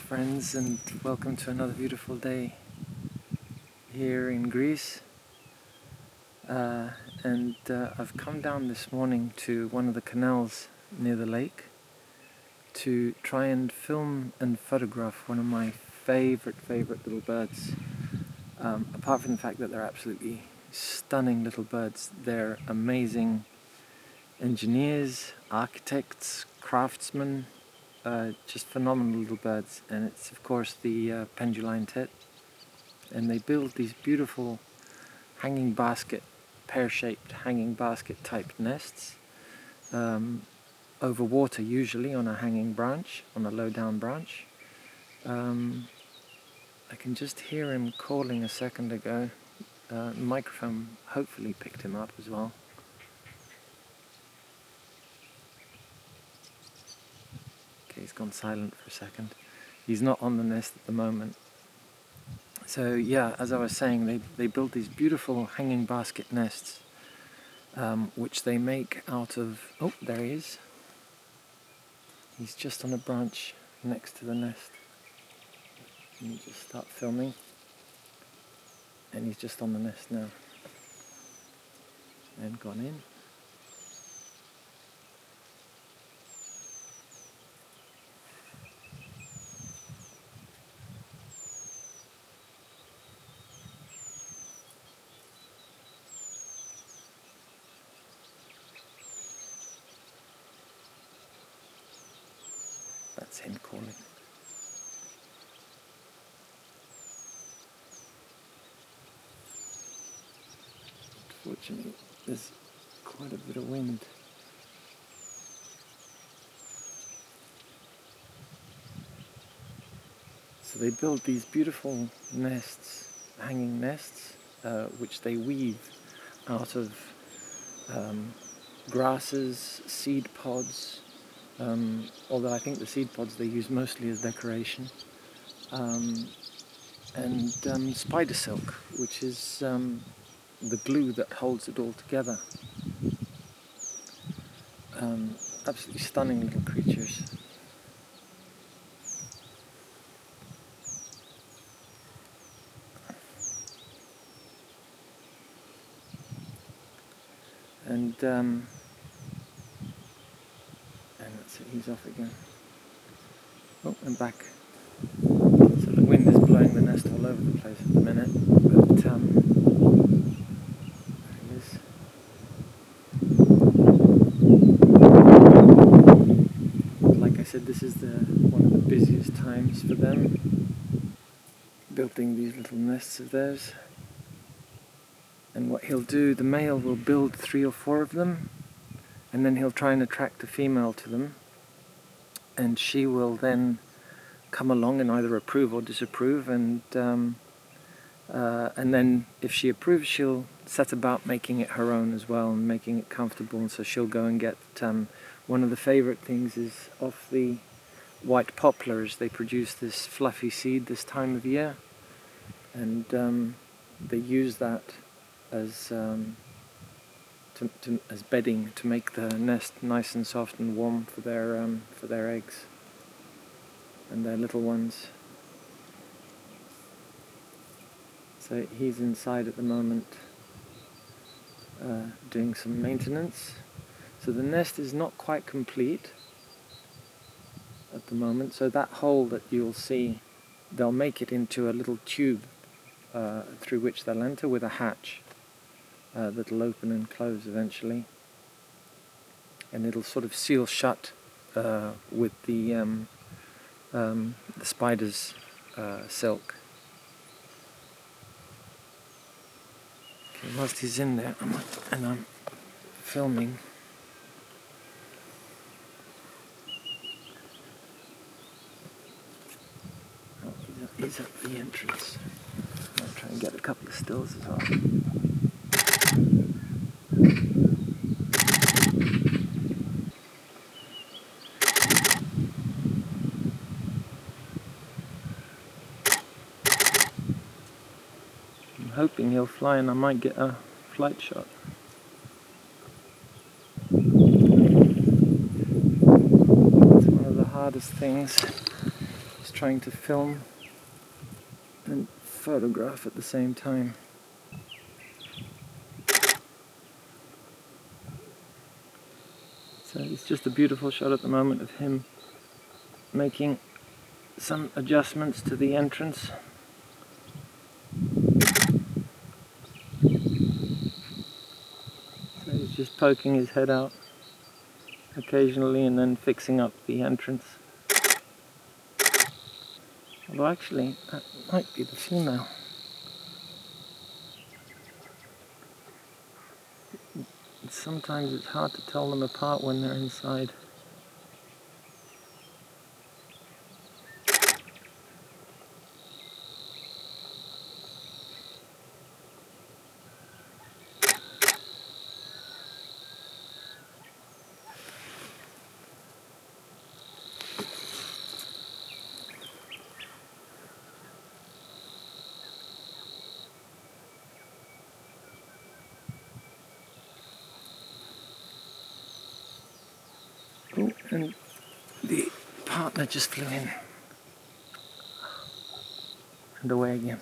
friends, and welcome to another beautiful day here in Greece. I've come down this morning to one of the canals near the lake to try and film and photograph one of my favorite little birds. Apart from the fact that they're absolutely stunning little birds, they're amazing engineers, architects, craftsmen, just phenomenal little birds. And it's of course the Penduline Tit, and they build these beautiful hanging basket, pear-shaped hanging basket type nests over water, usually on a hanging branch, on a low down branch. I can just hear him calling a second ago. The microphone hopefully picked him up as well. Okay, he's gone silent for a second. He's not on the nest at the moment. So yeah, as I was saying, they build these beautiful hanging basket nests, which they make out of... Oh, there he is. He's just on a branch next to the nest. Let me just start filming. And he's just on the nest now. And gone in. That's him calling. Unfortunately, there's quite a bit of wind. So they build these beautiful nests, hanging nests, which they weave out of grasses, seed pods, although I think the seed pods they use mostly as decoration, and spider silk, which is the glue that holds it all together. Absolutely stunning little creatures. And that's it, he's off again. Oh, and back. So the wind is blowing the nest all over the place at the minute, but there he is. Like I said, this is one of the busiest times for them, building these little nests of theirs. And what he'll do, the male will build 3 or 4 of them, and then he'll try and attract the female to them, and she will then come along and either approve or disapprove, and then if she approves, she'll set about making it her own as well and making it comfortable. And so she'll go and get one of the favorite things is off the white poplars. They produce this fluffy seed this time of year, and they use that as as bedding to make the nest nice and soft and warm for their eggs and their little ones. So he's inside at the moment doing some maintenance. So the nest is not quite complete at the moment, so that hole that you'll see, they'll make it into a little tube through which they'll enter with a hatch that'll open and close eventually, and it'll sort of seal shut with the spider's silk. Okay, whilst he's in there, I'm filming. Oh, he's at the entrance. I'll try and get a couple of stills as well. I'm hoping he'll fly and I might get a flight shot. It's one of the hardest things, is trying to film and photograph at the same time. So it's just a beautiful shot at the moment of him making some adjustments to the entrance. So he's just poking his head out occasionally and then fixing up the entrance. Although actually, that might be the female. Sometimes it's hard to tell them apart when they're inside. Oh, and the partner just flew in and away again.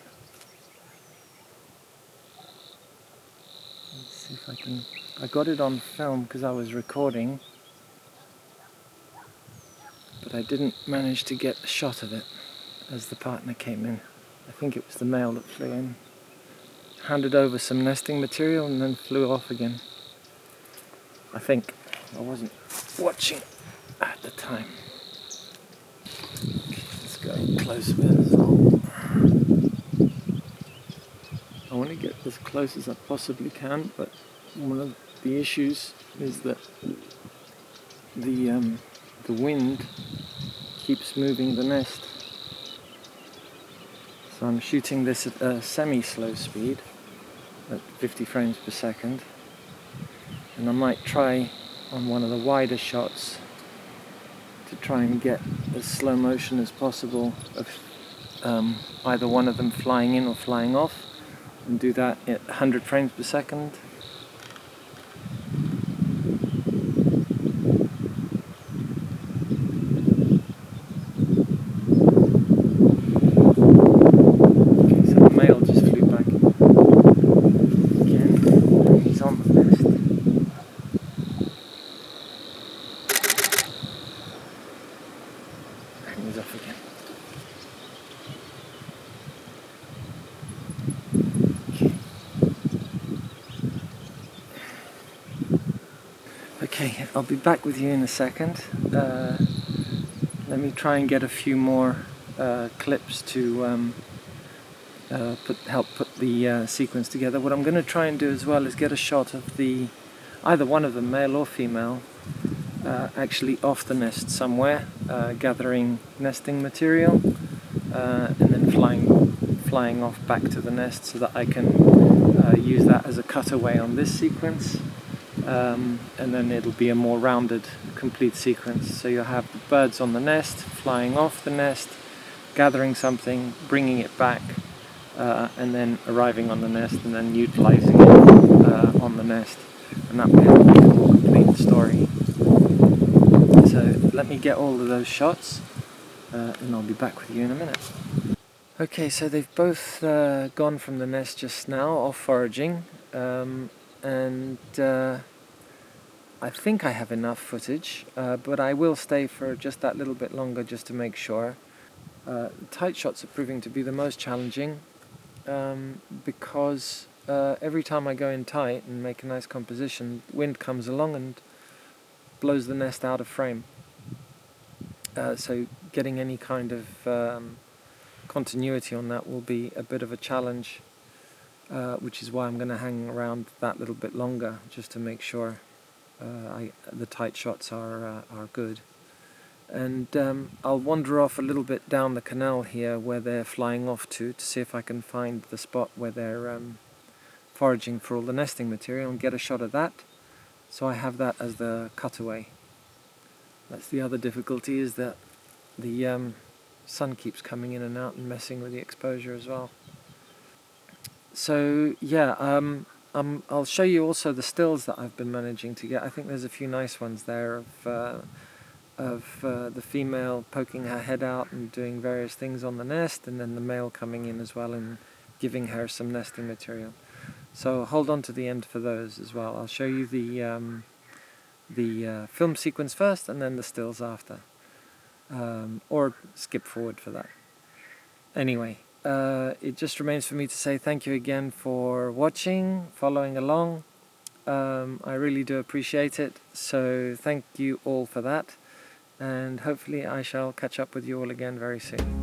Let's see if I can... I got it on film because I was recording, but I didn't manage to get a shot of it as the partner came in. I think it was the male that flew in, handed over some nesting material and then flew off again. I think. I wasn't watching at the time. Okay, let's go close a bit as well. I want to get as close as I possibly can, but one of the issues is that the wind keeps moving the nest. So I'm shooting this at a semi-slow speed at 50 frames per second, and I might try on one of the wider shots to try and get as slow motion as possible of either one of them flying in or flying off, and do that at 100 frames per second. Okay, so the male just flew back again, and he's on the nest. And he's off again. Okay, I'll be back with you in a second. Let me try and get a few more clips to help put the sequence together. What I'm going to try and do as well is get a shot of either one of them, male or female, actually off the nest somewhere, gathering nesting material, and then flying off back to the nest so that I can use that as a cutaway on this sequence. And then it'll be a more rounded, complete sequence. So you'll have the birds on the nest, flying off the nest, gathering something, bringing it back, and then arriving on the nest, and then utilizing it on the nest. And that will help make a more complete story. So let me get all of those shots, and I'll be back with you in a minute. Okay, so they've both gone from the nest just now, off foraging, and I think I have enough footage, but I will stay for just that little bit longer just to make sure. Tight shots are proving to be the most challenging, because every time I go in tight and make a nice composition, wind comes along and blows the nest out of frame. So getting any kind of continuity on that will be a bit of a challenge, which is why I'm going to hang around that little bit longer just to make sure the tight shots are good. And I'll wander off a little bit down the canal here where they're flying off to see if I can find the spot where they're foraging for all the nesting material and get a shot of that, so I have that as the cutaway. That's the other difficulty, is that the sun keeps coming in and out and messing with the exposure as well. So yeah, I'll show you also the stills that I've been managing to get. I think there's a few nice ones there of the female poking her head out and doing various things on the nest, and then the male coming in as well and giving her some nesting material. So hold on to the end for those as well. I'll show you the film sequence first and then the stills after, or skip forward for that. Anyway, it just remains for me to say thank you again for watching, following along. I really do appreciate it, so thank you all for that, and hopefully I shall catch up with you all again very soon.